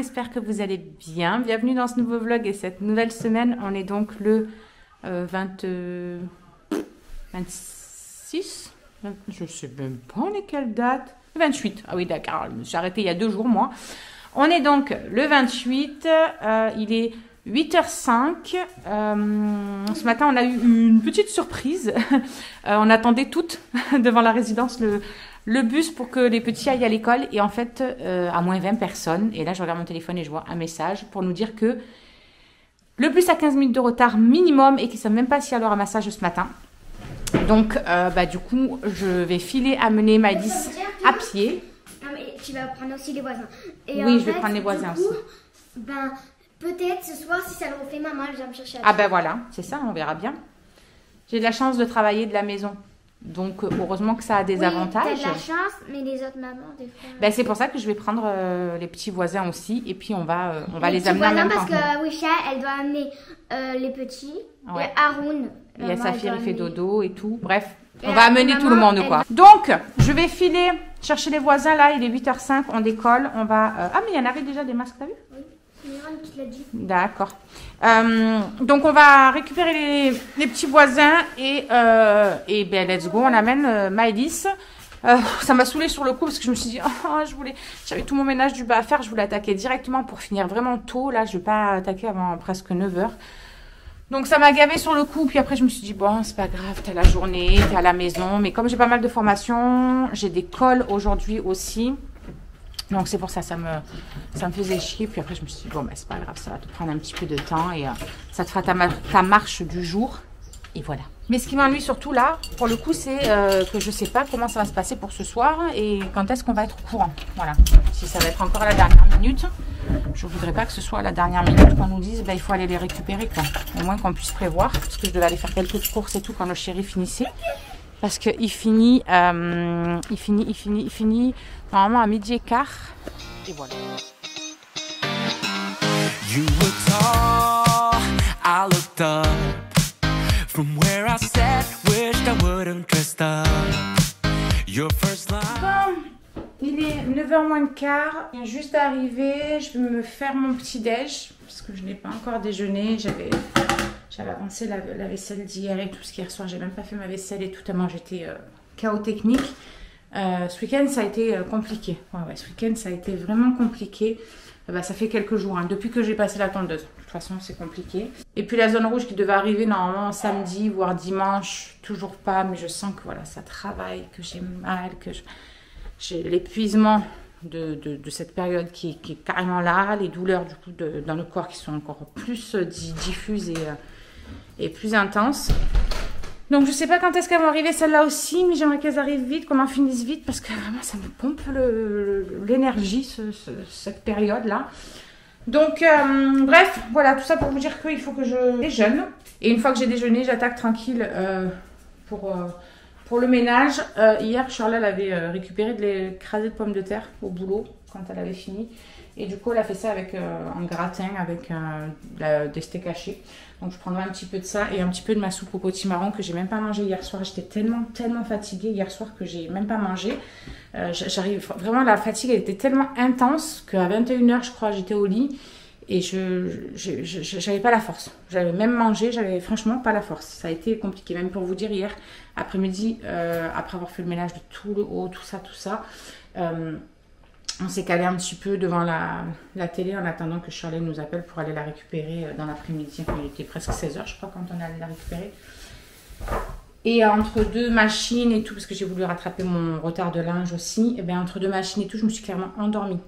espère que vous allez bien. Bienvenue dans ce nouveau vlog et cette nouvelle semaine. On est donc le 26, je sais même pas on est quelle date. Le 28, ah oui d'accord, je me suis arrêtée il y a 2 jours moi. On est donc le 28, il est 8h05. Ce matin, on a eu une petite surprise. On attendait toutes devant la résidence le bus pour que les petits aillent à l'école. Et en fait, à moins 20 personnes. Et là, je regarde mon téléphone et je vois un message pour nous dire que le bus a 15 minutes de retard minimum et qu'ils ne savent même pas s'il y a le ramassage ce matin. Donc, du coup, je vais filer amener Maëlys à pied. Non, mais tu vas prendre aussi les voisins. Et oui, je vais prendre les voisins aussi. Peut-être ce soir, si ça le refait, maman, elle vient me chercher à pied. Ah ben voilà, c'est ça, on verra bien. J'ai de la chance de travailler de la maison. Donc, heureusement que ça a des avantages. T'as de la chance, mais les autres mamans, des fois... Ben, c'est pour ça que je vais prendre les petits voisins aussi. Et puis, on va les amener en même temps. Parce que Wisha, elle doit amener les petits. Ouais. Et Haroun. Il y a Saphir, il fait dodo et tout. Bref, on va amener tout le monde, quoi. Donc, je vais filer chercher les voisins. Là, il est 8h05, on décolle. On va... Ah, mais il y en avait déjà des masques, t'as vu? Oui. Qui l'a dit. D'accord. Donc on va récupérer les petits voisins et ben let's go, on amène Maëlys. Ça m'a saoulée sur le coup parce que je me suis dit j'avais tout mon ménage du bas à faire, je voulais attaquer directement pour finir vraiment tôt. Là je vais pas attaquer avant presque 9h. Donc ça m'a gavé sur le coup, puis après je me suis dit bon c'est pas grave, t'as la journée, t'es à la maison, mais comme j'ai pas mal de formations, j'ai des calls aujourd'hui aussi. Donc c'est pour ça, ça me faisait chier. Puis après je me suis dit, bon ben c'est pas grave, ça va te prendre un petit peu de temps et ça te fera ta marche du jour. Et voilà. Mais ce qui m'ennuie surtout là, pour le coup, c'est que je sais pas comment ça va se passer pour ce soir et quand est-ce qu'on va être au courant. Voilà. Si ça va être encore à la dernière minute, je voudrais pas que ce soit à la dernière minute qu'on nous dise, ben il faut aller les récupérer quoi. Au moins qu'on puisse prévoir, parce que je devais aller faire quelques courses et tout quand le chéri finissait. Parce qu'il finit normalement à 12h15. Et voilà. You were tall, I looked up. From where I sat, wished I wouldn't dressed up. Your first line. Bon, il est 9h moins le quart. Je viens juste d'arriver. Je vais me faire mon petit déj. Parce que je n'ai pas encore déjeuné. J'avais avancé la vaisselle d'hier et tout ce qu'hier soir. J'ai même pas fait ma vaisselle et tout tellement j'étais chaos technique. Ce week-end ça a été compliqué. Ouais, ce week-end ça a été vraiment compliqué. Ça fait quelques jours, hein, depuis que j'ai passé la tondeuse. De toute façon c'est compliqué. Et puis la zone rouge qui devait arriver normalement samedi voire dimanche, toujours pas. Mais je sens que voilà ça travaille, que j'ai mal, que j'ai l'épuisement de cette période qui est carrément là. Les douleurs du coup dans le corps qui sont encore plus diffuses et plus intense. Donc je sais pas quand est-ce qu'elles vont arriver celles-là aussi, mais j'aimerais qu'elles arrivent vite, qu'on en finisse vite, parce que vraiment ça me pompe l'énergie cette période-là. Donc bref, voilà, tout ça pour vous dire qu'il faut que je déjeune. Et une fois que j'ai déjeuné, j'attaque tranquille pour le ménage. Hier, Charlotte avait récupéré de l'écrasé de pommes de terre au boulot quand elle avait fini. Et du coup, elle a fait ça avec un gratin, avec des steaks hachés. Donc, je prendrai un petit peu de ça et un petit peu de ma soupe au potimarron que j'ai même pas mangé hier soir. J'étais tellement fatiguée hier soir que j'ai même pas mangé. Vraiment, la fatigue, elle était tellement intense qu'à 21h, je crois, j'étais au lit. Et j'avais pas la force. J'avais même mangé, j'avais franchement pas la force. Ça a été compliqué. Même pour vous dire, hier après-midi, après avoir fait le ménage de tout le haut, tout ça, on s'est calé un petit peu devant la télé en attendant que Charlotte nous appelle pour aller la récupérer dans l'après-midi. Il était presque 16h, je crois, quand on allait la récupérer. Et entre 2 machines et tout, parce que j'ai voulu rattraper mon retard de linge aussi, et bien entre 2 machines et tout, je me suis clairement endormie.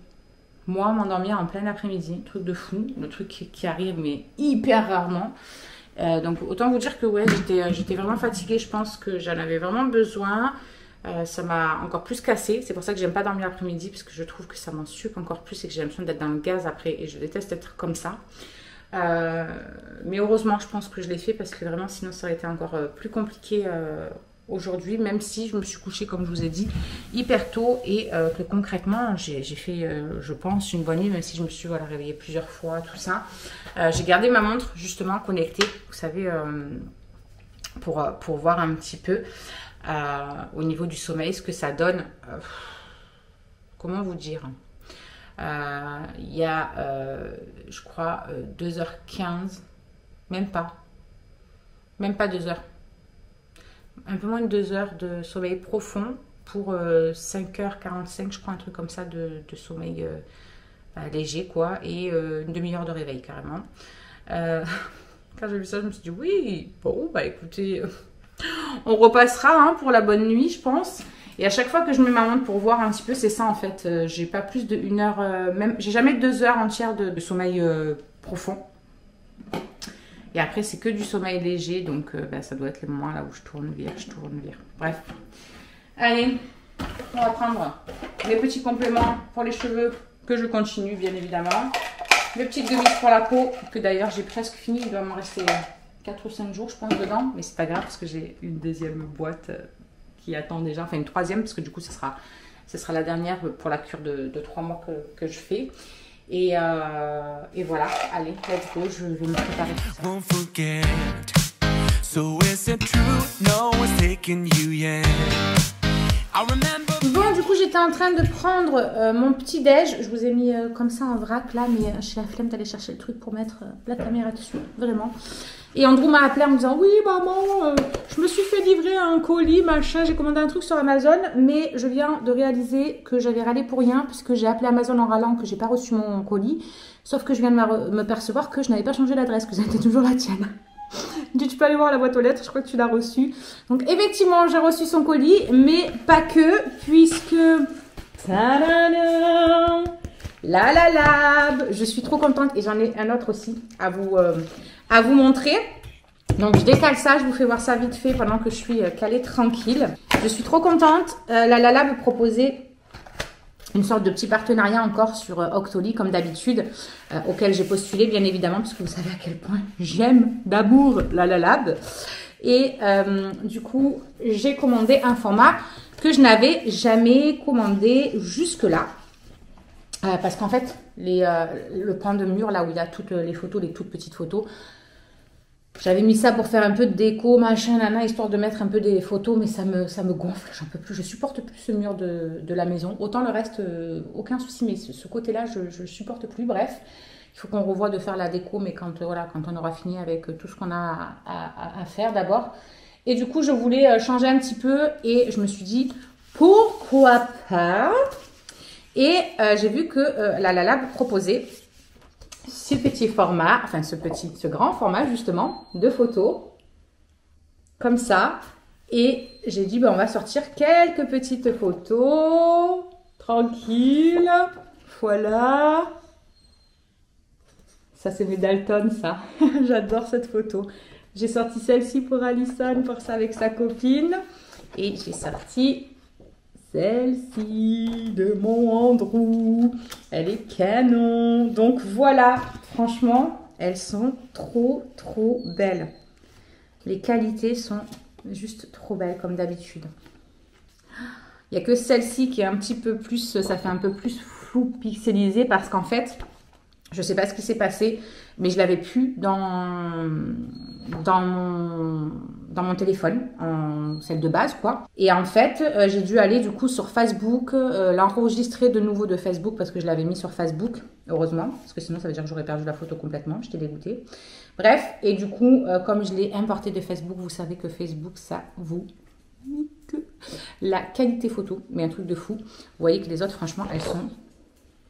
Moi, m'endormir en plein après-midi, truc de fou, le truc qui arrive, mais hyper rarement. Donc autant vous dire que ouais, j'étais vraiment fatiguée, je pense que j'en avais vraiment besoin. Ça m'a encore plus cassé, c'est pour ça que j'aime pas dormir l'après-midi parce que je trouve que ça m'en sucre encore plus et que j'ai l'impression d'être dans le gaz après et je déteste être comme ça. Mais heureusement je pense que je l'ai fait parce que vraiment sinon ça aurait été encore plus compliqué aujourd'hui, même si je me suis couchée comme je vous ai dit hyper tôt et que concrètement j'ai fait je pense une bonne nuit, même si je me suis réveillée plusieurs fois, tout ça. J'ai gardé ma montre justement connectée, vous savez, pour voir un petit peu au niveau du sommeil ce que ça donne. Comment vous dire, Il y a, je crois, 2h15, même pas 2h. Un peu moins de 2 heures de sommeil profond pour 5h45, je crois, un truc comme ça de sommeil léger, quoi, et une demi-heure de réveil, carrément. Quand j'ai vu ça, je me suis dit, oui, bon, bah écoutez, on repassera hein, pour la bonne nuit, je pense. Et à chaque fois que je mets ma montre pour voir un petit peu, c'est ça en fait. J'ai pas plus de 1 heure, même, j'ai jamais 2 heures entières de sommeil profond. Et après, c'est que du sommeil léger, donc bah, ça doit être le moment là où je tourne, vire. Bref. Allez, on va prendre les petits compléments pour les cheveux que je continue, bien évidemment. Les petites gommises pour la peau, que d'ailleurs j'ai presque fini. Il doit m'en rester 4 ou 5 jours, je pense, dedans. Mais c'est pas grave, parce que j'ai une deuxième boîte qui attend déjà. Enfin, une troisième, parce que du coup, ce sera la dernière pour la cure de 3 mois que je fais. Et voilà, allez, let's go, je vais me préparer tout ça. Won't forget. So is it true? No one's taking you yet. I remember. Bon, du coup, j'étais en train de prendre mon petit déj. Je vous ai mis comme ça en vrac là, mais j'ai la flemme d'aller chercher le truc pour mettre la caméra dessus, vraiment. Et Andrew m'a appelé en me disant, oui maman, je me suis fait livrer un colis, machin, j'ai commandé un truc sur Amazon, mais je viens de réaliser que j'avais râlé pour rien, puisque j'ai appelé Amazon en râlant que j'ai pas reçu mon colis, sauf que je viens de me percevoir que je n'avais pas changé l'adresse, que c'était toujours la tienne. Tu peux aller voir la boîte aux lettres, je crois que tu l'as reçu. Donc effectivement, j'ai reçu son colis, mais pas que, puisque... Tadadam, la la lab, je suis trop contente et j'en ai un autre aussi à vous montrer. Donc je décale ça, je vous fais voir ça vite fait pendant que je suis calée tranquille. Je suis trop contente. La la lab proposait une sorte de petit partenariat encore sur Octoly comme d'habitude, auquel j'ai postulé bien évidemment, parce que vous savez à quel point j'aime d'amour la la lab. Et du coup, j'ai commandé un format que je n'avais jamais commandé jusque-là. Parce qu'en fait, le pan de mur, là où il y a toutes les photos, les toutes petites photos, j'avais mis ça pour faire un peu de déco, machin, nana, histoire de mettre un peu des photos, mais ça me gonfle, j'en peux plus, je supporte plus ce mur de la maison. Autant le reste, aucun souci, mais ce côté-là, je supporte plus. Bref, il faut qu'on revoie de faire la déco, mais quand on aura fini avec tout ce qu'on a à faire d'abord. Et du coup, je voulais changer un petit peu et je me suis dit, pourquoi pas? Et j'ai vu que la Lab proposait ce petit format, enfin ce grand format justement de photos, comme ça. Et j'ai dit, on va sortir quelques petites photos, tranquille, voilà. Ça c'est mes Dalton, ça. J'adore cette photo. J'ai sorti celle-ci pour Alison, pour ça avec sa copine. Et j'ai sorti celle-ci de mon Andrew. Elle est canon. Donc voilà, franchement, elles sont trop belles. Les qualités sont juste trop belles comme d'habitude. Il n'y a que celle-ci qui est un petit peu plus, ça fait un peu plus flou pixelisé parce qu'en fait, je ne sais pas ce qui s'est passé, mais je l'avais plus dans mon téléphone, celle de base quoi. Et en fait, j'ai dû aller du coup sur Facebook, l'enregistrer de nouveau de Facebook parce que je l'avais mis sur Facebook, heureusement, parce que sinon ça veut dire que j'aurais perdu la photo complètement, j'étais dégoûtée. Bref, et du coup, comme je l'ai importé de Facebook, vous savez que Facebook, ça vous nique la qualité photo, mais un truc de fou. Vous voyez que les autres, franchement, elles sont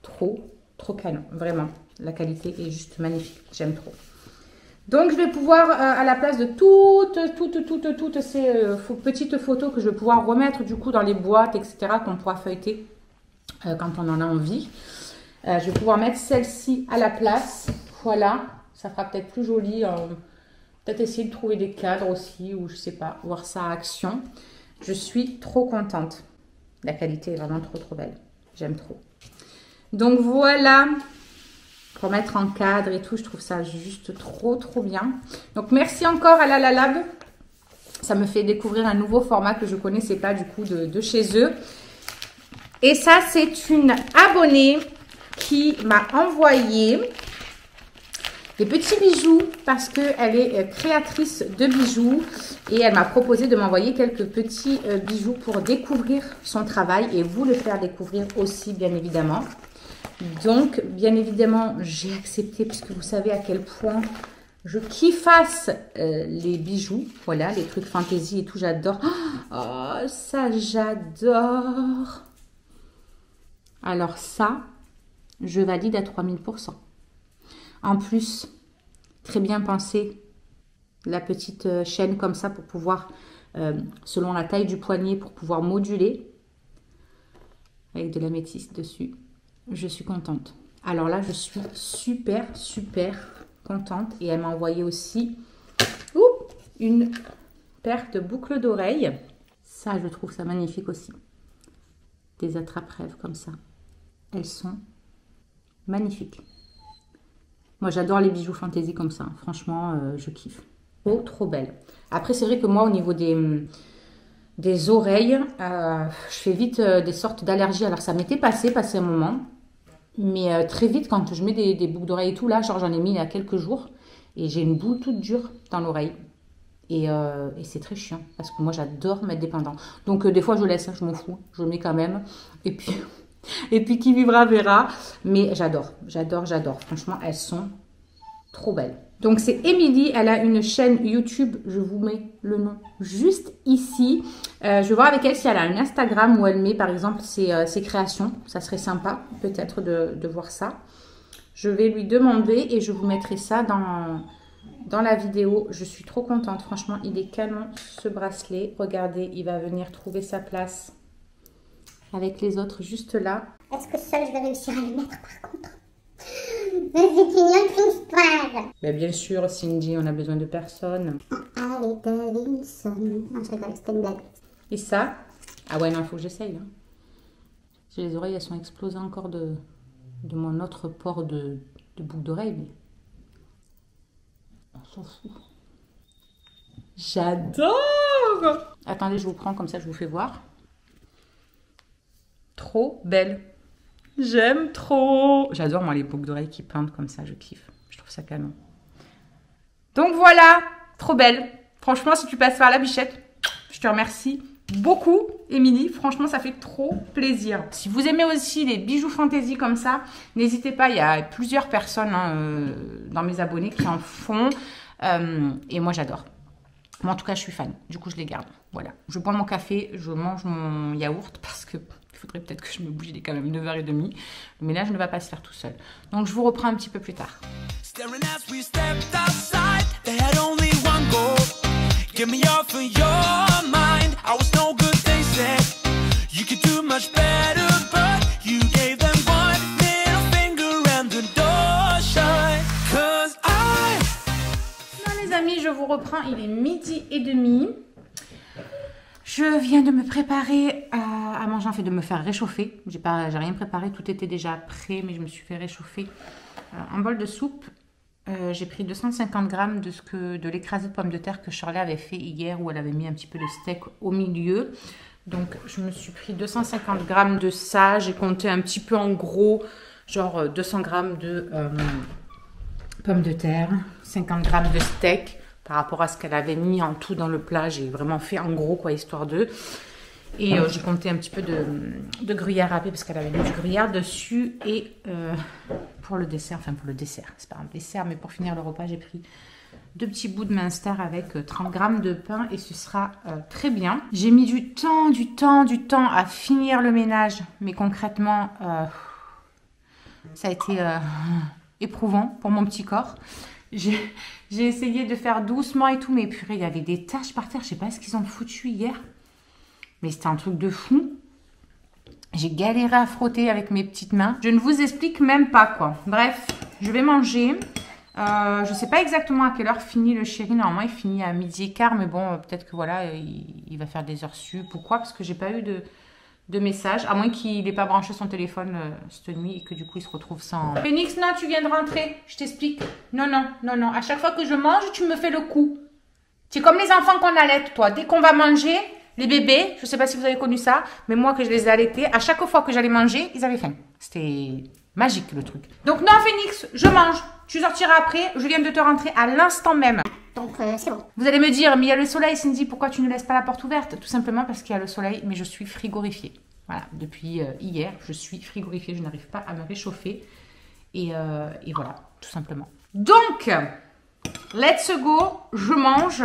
trop canon, vraiment. La qualité est juste magnifique, j'aime trop. Donc je vais pouvoir, à la place de toutes ces petites photos que je vais pouvoir remettre du coup dans les boîtes, etc., qu'on pourra feuilleter quand on en a envie. Je vais pouvoir mettre celle-ci à la place, voilà, ça fera peut-être plus joli. Peut-être essayer de trouver des cadres aussi, ou je sais pas, voir ça à action. Je suis trop contente. La qualité est vraiment trop belle, j'aime trop. Donc voilà, pour mettre en cadre et tout, je trouve ça juste trop bien. Donc merci encore à la Lab, ça me fait découvrir un nouveau format que je connaissais pas du coup de chez eux. Et ça c'est une abonnée qui m'a envoyé des petits bijoux parce qu'elle est créatrice de bijoux et elle m'a proposé de m'envoyer quelques petits bijoux pour découvrir son travail et vous le faire découvrir aussi bien évidemment. Donc, bien évidemment, j'ai accepté puisque vous savez à quel point je kiffasse les bijoux. Voilà, les trucs fantaisie et tout, j'adore. Oh, ça, j'adore. Alors ça, je valide à 3000%. En plus, très bien pensé, la petite chaîne comme ça pour pouvoir, selon la taille du poignet, pour pouvoir moduler avec de l'améthyste dessus. Je suis contente. Alors là, je suis super contente. Et elle m'a envoyé aussi une paire de boucles d'oreilles. Ça, je trouve ça magnifique aussi. Des attrape-rêves comme ça. Elles sont magnifiques. Moi, j'adore les bijoux fantaisie comme ça. Franchement, je kiffe. Trop belle. Après, c'est vrai que moi, au niveau des oreilles, je fais vite des sortes d'allergies. Alors, ça m'était passé un moment. Mais très vite, quand je mets des boucles d'oreilles et tout, là, genre j'en ai mis il y a quelques jours. Et j'ai une boule toute dure dans l'oreille. Et c'est très chiant. Parce que moi, j'adore mettre des pendants. Donc, des fois, je laisse, je m'en fous. Je le mets quand même. Et puis qui vivra, verra. Mais j'adore. Franchement, elles sont trop belles. Donc, c'est Émilie. Elle a une chaîne YouTube. Je vous mets le nom juste ici. Je vais voir avec elle si elle a un Instagram où elle met, par exemple, ses créations. Ça serait sympa, peut-être, de voir ça. Je vais lui demander et je vous mettrai ça dans la vidéo. Je suis trop contente. Franchement, il est canon, ce bracelet. Regardez, il va venir trouver sa place avec les autres juste là. Est-ce que seule je vais réussir à le mettre par contre? C'est une autre histoire. Mais bien sûr, Cindy, on a besoin de personne. Allez, Davidson. Non, je rigole, c'était une blague. Et ça? Ah ouais, non, il faut que j'essaye. Hein. Les oreilles, elles sont explosées encore de mon autre port de boucle d'oreille. Mais on s'en fout. J'adore! Attendez, je vous prends comme ça, je vous fais voir. Trop belle. J'aime trop. J'adore, moi, les boucles d'oreilles qui pendent comme ça. Je kiffe. Je trouve ça canon. Donc voilà, trop belle. Franchement, si tu passes par la Bichette, je te remercie beaucoup, Émilie. Franchement, ça fait trop plaisir. Si vous aimez aussi les bijoux fantaisie comme ça, n'hésitez pas. Il y a plusieurs personnes dans mes abonnés qui en font. Et moi, j'adore. Moi, en tout cas, je suis fan. Du coup, je les garde. Voilà. Je bois mon café, je mange mon yaourt parce que il faudrait peut-être que je me bouge. Il est quand même 9h30. Le ménage ne va pas se faire tout seul. Donc, je vous reprends un petit peu plus tard. Les amis, je vous reprends. Il est 12h30. Je viens de me préparer à manger, en fait de me faire réchauffer. J'ai rien préparé, tout était déjà prêt, mais je me suis fait réchauffer un bol de soupe. J'ai pris 250 grammes de l'écrasé de pommes de terre que Shirley avait fait hier, où elle avait mis un petit peu de steak au milieu. Donc je me suis pris 250 grammes de ça. J'ai compté un petit peu en gros, genre 200 grammes de pommes de terre, 50 grammes de steak. Par rapport à ce qu'elle avait mis en tout dans le plat, j'ai vraiment fait en gros, quoi, histoire d'eux. Et j'ai compté un petit peu de gruyère râpée parce qu'elle avait mis du gruyère dessus. Et pour le dessert, c'est pas un dessert, mais pour finir le repas, j'ai pris 2 petits bouts de Minster avec 30 grammes de pain et ce sera très bien. J'ai mis du temps à finir le ménage, mais concrètement, ça a été éprouvant pour mon petit corps. J'ai essayé de faire doucement et tout, mais purée, il y avait des taches par terre. Je sais pas ce qu'ils ont foutu hier. Mais c'était un truc de fou. J'ai galéré à frotter avec mes petites mains. Je ne vous explique même pas, quoi. Bref, je vais manger. Je sais pas exactement à quelle heure finit le chéri. Normalement, il finit à 12h15. Mais bon, peut-être que voilà, il va faire des heures sup ou quoi. Parce que j'ai pas eu de message. À moins qu'il n'ait pas branché son téléphone cette nuit et que du coup, il se retrouve sans... Phoenix, non, tu viens de rentrer. Je t'explique. Non. À chaque fois que je mange, tu me fais le coup. C'est comme les enfants qu'on allaite, toi. Dès qu'on va manger... Les bébés, je ne sais pas si vous avez connu ça, mais moi que je les ai allaités, à chaque fois que j'allais manger, ils avaient faim. C'était magique le truc. Donc non Phoenix, je mange. Tu sortiras après, je viens de te rentrer à l'instant même. Donc c'est bon. Vous allez me dire, mais il y a le soleil Cindy, pourquoi tu ne laisses pas la porte ouverte? Tout simplement parce qu'il y a le soleil, mais je suis frigorifiée. Voilà, depuis hier, je suis frigorifiée, je n'arrive pas à me réchauffer. Et voilà, tout simplement. Donc, let's go, je mange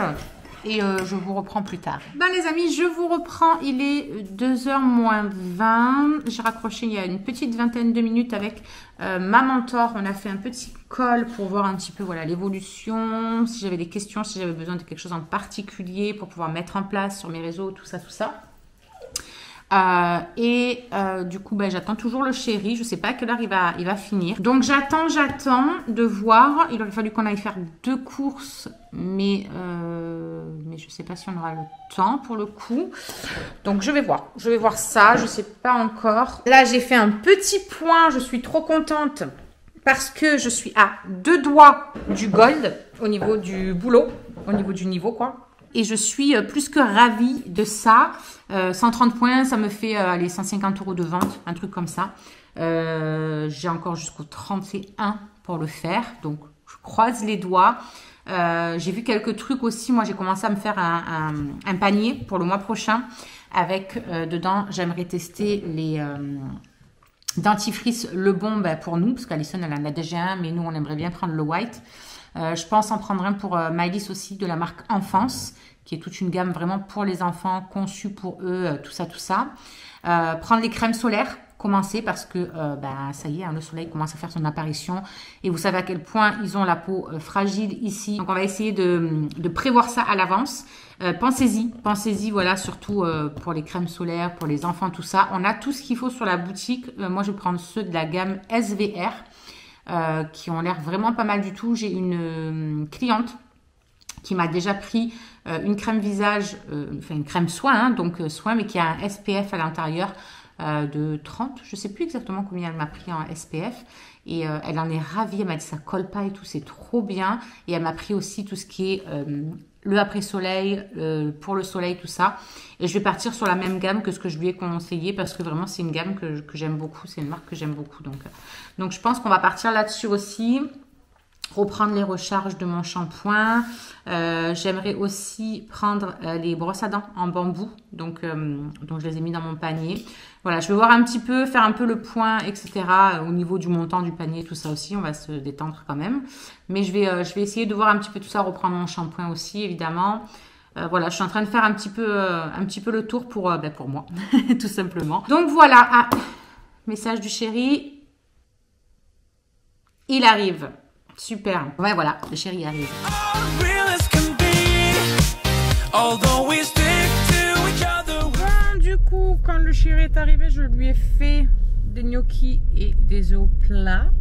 et je vous reprends plus tard. Ben les amis, je vous reprends, il est 2h moins 20. J'ai raccroché il y a une petite vingtaine de minutes avec ma mentor. On a fait un petit call pour voir un petit peu voilà, l'évolution, si j'avais des questions, si j'avais besoin de quelque chose en particulier pour pouvoir mettre en place sur mes réseaux, tout ça, tout ça. Du coup, ben, j'attends toujours le chéri. Je sais pas à quelle heure il va finir. Donc, j'attends de voir. Il aurait fallu qu'on aille faire 2 courses. Mais je sais pas si on aura le temps pour le coup. Donc, je vais voir. Je vais voir ça. Je sais pas encore. Là, j'ai fait un petit point. Je suis trop contente. Parce que je suis à 2 doigts du gold. Au niveau du boulot. Au niveau du niveau, quoi. Et je suis plus que ravie de ça. 130 points, ça me fait allez, 150 € de vente, un truc comme ça. J'ai encore jusqu'au 31 pour le faire. Donc, je croise les doigts. J'ai vu quelques trucs aussi. Moi, j'ai commencé à me faire un panier pour le mois prochain. Avec, dedans, j'aimerais tester les dentifrice Le Bon pour nous. Parce qu'Alison, elle en a déjà un. Mais nous, on aimerait bien prendre le white. Je pense en prendre un pour Maëlys aussi de la marque Enfance, qui est toute une gamme vraiment pour les enfants, conçue pour eux, tout ça, tout ça. Prendre les crèmes solaires, commencer parce que ça y est, hein, le soleil commence à faire son apparition et vous savez à quel point ils ont la peau fragile ici. Donc on va essayer de prévoir ça à l'avance. Pensez-y, voilà, surtout pour les crèmes solaires, pour les enfants, tout ça. On a tout ce qu'il faut sur la boutique. Moi, je vais prendre ceux de la gamme SVR. Qui ont l'air vraiment pas mal du tout. J'ai une cliente qui m'a déjà pris une crème visage, enfin une crème soin, hein, donc soin, mais qui a un SPF à l'intérieur de 30. Je sais plus exactement combien elle m'a pris en SPF. Et elle en est ravie. Elle m'a dit ça colle pas et tout, c'est trop bien. Et elle m'a pris aussi tout ce qui est le après-soleil, pour le soleil, tout ça. Et je vais partir sur la même gamme que ce que je lui ai conseillé parce que vraiment, c'est une gamme que j'aime beaucoup. C'est une marque que j'aime beaucoup. Donc, je pense qu'on va partir là-dessus aussi. Reprendre les recharges de mon shampoing. J'aimerais aussi prendre les brosses à dents en bambou. Donc, je les ai mis dans mon panier. Voilà, je vais voir un petit peu, faire un peu le point, etc. Au niveau du montant du panier, tout ça aussi. On va se détendre quand même. Mais je vais essayer de voir un petit peu tout ça. Reprendre mon shampoing aussi, évidemment. Voilà, je suis en train de faire un petit peu le tour pour moi, tout simplement. Donc voilà, message du chéri. Il arrive. Super. Ouais, voilà, le chéri arrive. Bon, du coup, quand le chéri est arrivé, je lui ai fait des gnocchis et des œufs plats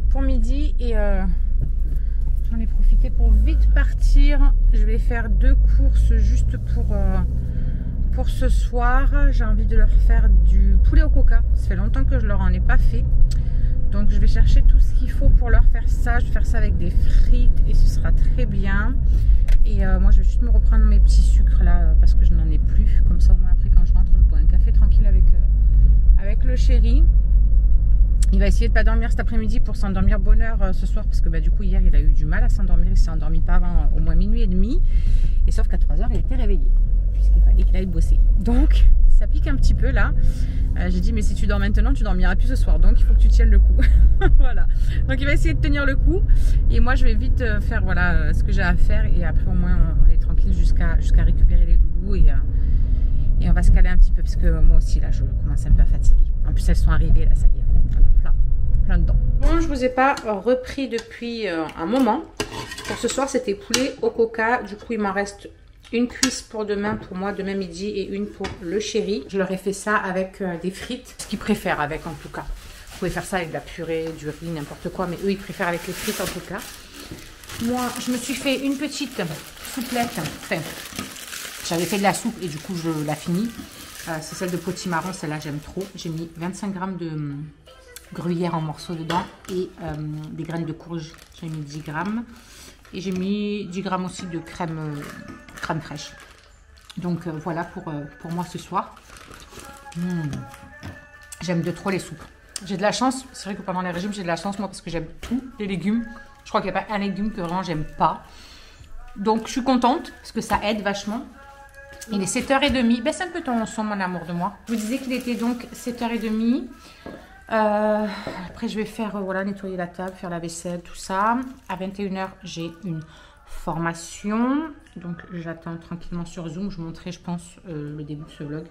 pour midi. Et j'en ai profité pour vite partir. Je vais faire 2 courses juste pour ce soir. J'ai envie de leur faire du poulet au coca. Ça fait longtemps que je leur en ai pas fait. Donc je vais chercher tout ce qu'il faut pour leur faire ça. Je vais faire ça avec des frites et ce sera très bien. Et moi je vais juste me reprendre mes petits sucres là parce que je n'en ai plus. Comme ça au moins après quand je rentre je bois un café tranquille avec le chéri. Il va essayer de ne pas dormir cet après-midi pour s'endormir bonne heure ce soir parce que du coup hier il a eu du mal à s'endormir. Il s'est endormi pas avant au moins minuit et demi. Et sauf qu'à 3h il était réveillé puisqu'il fallait qu'il aille bosser. Donc ça pique un petit peu là. J'ai dit mais si tu dors maintenant tu dormiras plus ce soir, donc il faut que tu tiennes le coup. Voilà, donc il va essayer de tenir le coup et moi je vais vite faire voilà ce que j'ai à faire et après au moins on est tranquille jusqu'à récupérer les loulous et on va se caler un petit peu parce que moi aussi là je commence un peu à fatiguer. En plus elles sont arrivées là, ça y est, plein dedans. Bon, je vous ai pas repris depuis un moment. Pour ce soir c'était poulet au coca, du coup il m'en reste une cuisse pour demain, pour moi, demain midi, et une pour le chéri. Je leur ai fait ça avec des frites, ce qu'ils préfèrent avec en tout cas. Vous pouvez faire ça avec de la purée, du riz, n'importe quoi, mais eux, ils préfèrent avec les frites en tout cas. Moi, je me suis fait une petite souplette. Enfin, j'avais fait de la soupe et du coup, je la finis. C'est celle de potimarron, celle-là, j'aime trop. J'ai mis 25 g de gruyère en morceaux dedans et des graines de courge. J'ai mis 10 g. Et j'ai mis 10 g aussi de crème fraîche. Donc voilà pour moi ce soir. J'aime de trop les soupes. J'ai de la chance, c'est vrai que pendant les régimes j'ai de la chance moi parce que j'aime tous les légumes. Je crois qu'il n'y a pas un légume que vraiment j'aime pas. Donc je suis contente parce que ça aide vachement. Il est 7h30. Baisse un peu ton son, mon amour de moi. Je vous disais qu'il était donc 7h30. Après, je vais faire voilà, nettoyer la table, faire la vaisselle, tout ça. À 21h, j'ai une formation. Donc, j'attends tranquillement sur Zoom. Je vous montrerai, je pense, le début de ce vlog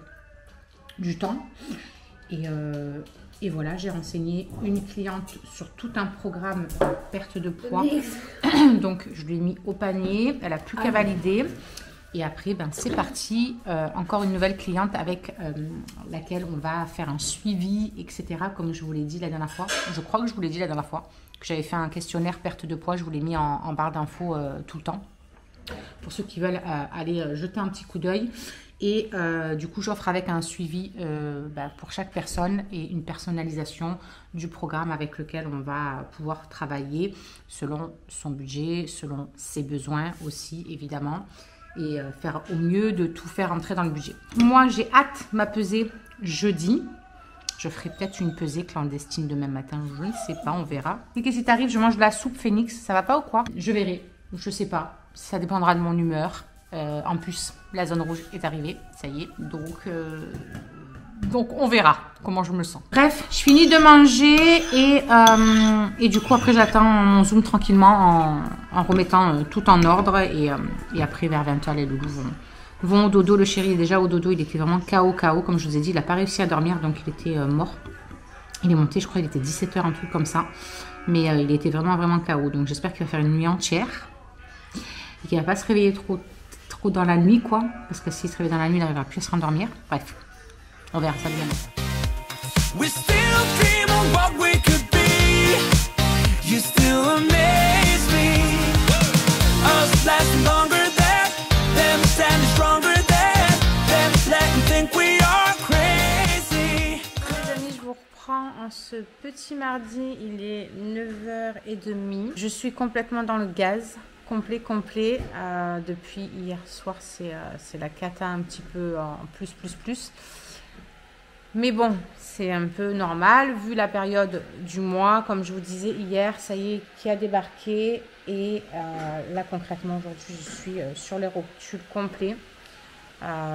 du temps. Et voilà, j'ai renseigné une cliente sur tout un programme perte de poids. Donc, je l'ai mis au panier. Elle n'a plus qu'à valider. Et après, ben, c'est parti. Encore une nouvelle cliente avec laquelle on va faire un suivi, etc. Comme je vous l'ai dit la dernière fois. Je crois que je vous l'ai dit la dernière fois. Que j'avais fait un questionnaire perte de poids. Je vous l'ai mis en barre d'infos tout le temps. Pour ceux qui veulent aller jeter un petit coup d'œil. Et du coup, j'offre avec un suivi pour chaque personne et une personnalisation du programme avec lequel on va pouvoir travailler selon son budget, selon ses besoins aussi, évidemment. Et faire au mieux de tout faire entrer dans le budget. Moi, j'ai hâte de m'appeser jeudi. Je ferai peut-être une pesée clandestine demain matin. Je ne sais pas, on verra. Et qu'est-ce qui t'arrive? Je mange de la soupe Phoenix. Ça va pas ou quoi? Je verrai. Je sais pas. Ça dépendra de mon humeur. En plus, la zone rouge est arrivée. Ça y est. Donc on verra comment je me sens. Bref, je finis de manger et du coup après j'attends mon Zoom tranquillement en remettant tout en ordre et après vers 20h les loulous vont au dodo. Le chéri est déjà au dodo, il était vraiment KO comme je vous ai dit, il n'a pas réussi à dormir donc il était mort. Il est monté, je crois il était 17h, un truc comme ça, mais il était vraiment KO, donc j'espère qu'il va faire une nuit entière et qu'il ne va pas se réveiller trop dans la nuit quoi, parce que s'il se réveille dans la nuit il n'arrivera plus à se rendormir. Bref. On verra ça bien. We still dream of what we could be. You still amaze me. Us lasting longer than them, standing stronger than them, letting think we are crazy. Les amis, je vous reprends en ce petit mardi. Il est 9h30. Je suis complètement dans le gaz. Complet. Depuis hier soir, c'est la cata un petit peu en plus. Mais bon, c'est un peu normal vu la période du mois. Comme je vous disais hier, ça y est, qui a débarqué. Et là, concrètement, aujourd'hui, je suis sur les rotules complets.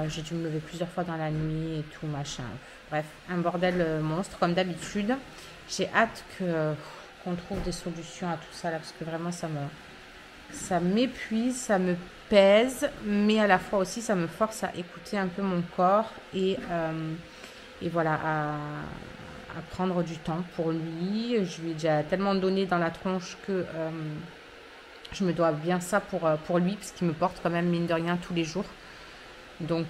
J'ai dû me lever plusieurs fois dans la nuit et tout, machin. Bref, un bordel monstre, comme d'habitude. J'ai hâte qu'on trouve des solutions à tout ça, là, parce que vraiment, ça m'épuise, ça me pèse. Mais à la fois aussi, ça me force à écouter un peu mon corps et voilà, à prendre du temps pour lui. Je lui ai déjà tellement donné dans la tronche que je me dois bien ça pour lui, parce qu'il me porte quand même, mine de rien, tous les jours. Donc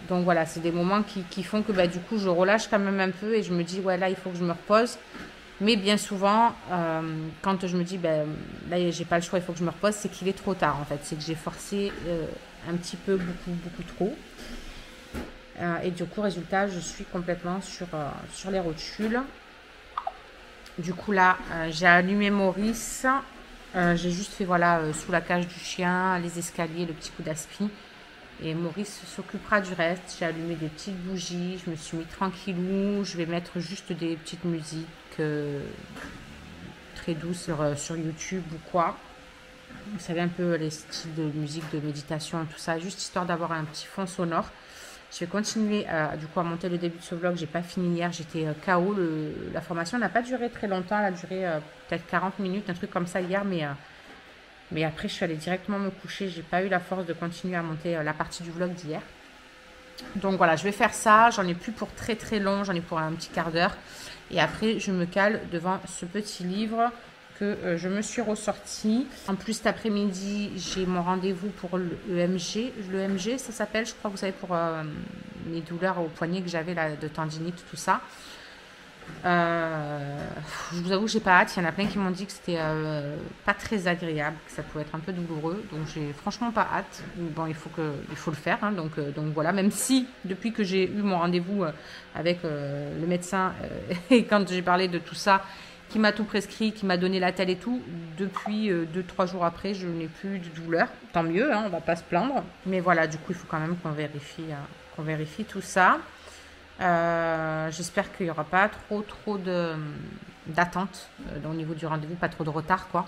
voilà, c'est des moments qui font que du coup, je relâche quand même un peu et je me dis, ouais, là, il faut que je me repose. Mais bien souvent, quand je me dis, là, j'ai pas le choix, il faut que je me repose, c'est qu'il est trop tard, en fait. C'est que j'ai forcé un petit peu, beaucoup trop. Et du coup, résultat, je suis complètement sur les rotules. Du coup, là, j'ai allumé Maurice. J'ai juste fait, voilà, sous la cage du chien, les escaliers, le petit coup d'aspi. Et Maurice s'occupera du reste. J'ai allumé des petites bougies. Je me suis mis tranquillou. Je vais mettre juste des petites musiques très douces sur YouTube ou quoi. Vous savez, un peu les styles de musique, de méditation, tout ça. Juste histoire d'avoir un petit fond sonore. Je vais continuer du coup à monter le début de ce vlog. J'ai pas fini hier, j'étais KO. La formation n'a pas duré très longtemps. Elle a duré peut-être 40 minutes, un truc comme ça hier. Mais après, je suis allée directement me coucher. J'ai pas eu la force de continuer à monter la partie du vlog d'hier. Donc voilà, je vais faire ça. J'en ai plus pour très long. J'en ai pour un petit quart d'heure. Et après, je me cale devant ce petit livre que je me suis ressorti. En plus, cet après-midi, j'ai mon rendez-vous pour l'EMG. L'EMG, ça s'appelle, je crois que vous savez, pour mes douleurs au poignet que j'avais là, de tendinite, tout ça. Je vous avoue que j'ai pas hâte. Il y en a plein qui m'ont dit que c'était pas très agréable, que ça pouvait être un peu douloureux. Donc, j'ai franchement pas hâte. Bon, il faut le faire. Hein, donc voilà, même si depuis que j'ai eu mon rendez-vous avec le médecin et quand j'ai parlé de tout ça, qui m'a tout prescrit, qui m'a donné la telle et tout. Depuis 2-3 jours après, je n'ai plus de douleur. Tant mieux, hein, on va pas se plaindre. Mais voilà, du coup, il faut quand même qu'on vérifie tout ça. J'espère qu'il n'y aura pas trop d'attente au niveau du rendez-vous, pas trop de retard, quoi.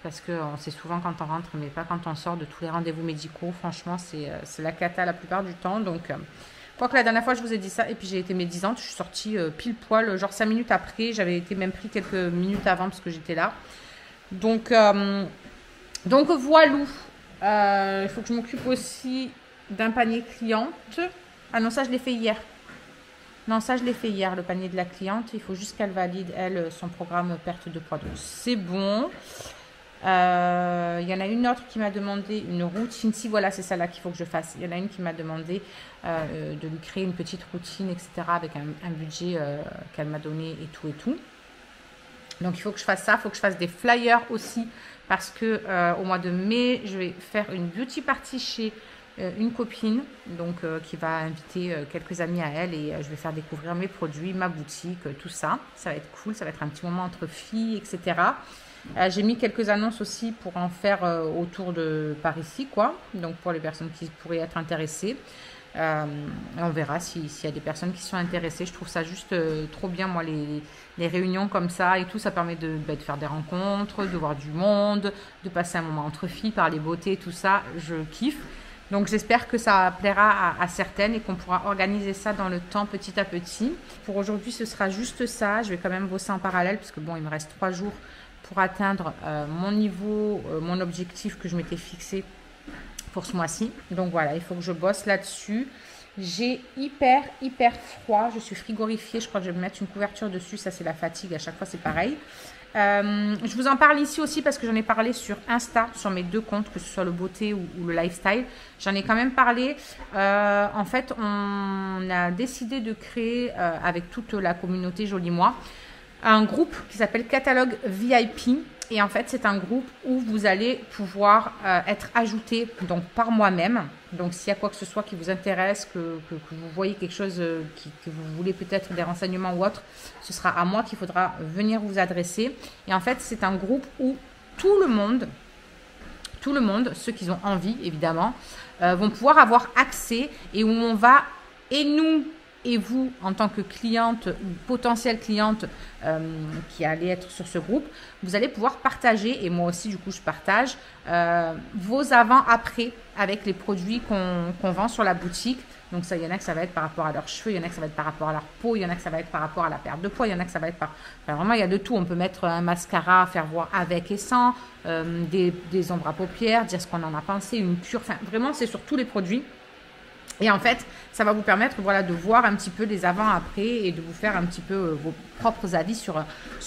parce qu'on sait souvent quand on rentre, mais pas quand on sort de tous les rendez-vous médicaux. Franchement, c'est la cata la plupart du temps. Donc, quoique la dernière fois, je vous ai dit ça, et puis j'ai été médisante. Je suis sortie pile poil, genre 5 minutes après. J'avais été même pris quelques minutes avant parce que j'étais là. Donc voilà. Il faut que je m'occupe aussi d'un panier cliente. Ah non, ça, je l'ai fait hier. Non, ça, je l'ai fait hier, le panier de la cliente. Il faut juste qu'elle valide, elle, son programme perte de poids. Donc, c'est bon. Il y en a une autre qui m'a demandé une routine. Si, voilà, c'est celle-là qu'il faut que je fasse. Il y en a une qui m'a demandé de lui créer une petite routine, etc. avec un budget qu'elle m'a donné et tout et tout. Donc, il faut que je fasse ça. Il faut que je fasse des flyers aussi parce que au mois de mai, je vais faire une beauty party chez une copine donc qui va inviter quelques amis à elle et je vais faire découvrir mes produits, ma boutique, tout ça. Ça va être cool. Ça va être un petit moment entre filles, etc. J'ai mis quelques annonces aussi pour en faire autour de par ici, quoi. Donc, pour les personnes qui pourraient être intéressées. On verra s'il y a des personnes qui sont intéressées. Je trouve ça juste trop bien, moi, les réunions comme ça et tout. Ça permet de faire des rencontres, de voir du monde, de passer un moment entre filles, parler beauté, tout ça. Je kiffe. Donc, j'espère que ça plaira à certaines et qu'on pourra organiser ça dans le temps petit à petit. Pour aujourd'hui, ce sera juste ça. Je vais quand même bosser en parallèle parce que bon, il me reste 3 jours pour atteindre mon niveau, mon objectif que je m'étais fixé pour ce mois-ci. Donc voilà, il faut que je bosse là-dessus. J'ai hyper froid. Je suis frigorifiée. Je crois que je vais me mettre une couverture dessus. Ça, c'est la fatigue. À chaque fois, c'est pareil. Je vous en parle ici aussi parce que j'en ai parlé sur Insta, sur mes 2 comptes, que ce soit le beauté ou le lifestyle. J'en ai quand même parlé. En fait, on a décidé de créer avec toute la communauté Joli Moi un groupe qui s'appelle Catalogue VIP. Et en fait, c'est un groupe où vous allez pouvoir être ajouté donc, par moi-même. Donc, s'il y a quoi que ce soit qui vous intéresse, que vous voyez quelque chose, que vous voulez peut-être des renseignements ou autre, ce sera à moi qu'il faudra venir vous adresser. Et en fait, c'est un groupe où tout le monde, ceux qui ont envie évidemment, vont pouvoir avoir accès et où on va, et nous, et vous, en tant que cliente ou potentielle cliente qui allez être sur ce groupe, vous allez pouvoir partager, et moi aussi du coup je partage, vos avant-après avec les produits qu'on vend sur la boutique. Donc ça, il y en a que ça va être par rapport à leurs cheveux, il y en a que ça va être par rapport à leur peau, il y en a que ça va être par rapport à la perte de poids, il y en a que ça va être par... Enfin, vraiment, il y a de tout. On peut mettre un mascara, faire voir avec et sans, des ombres à paupières, dire ce qu'on en a pensé, une cure. Enfin, vraiment, c'est sur tous les produits. Et en fait, ça va vous permettre voilà, de voir un petit peu les avant-après et de vous faire un petit peu vos propres avis sur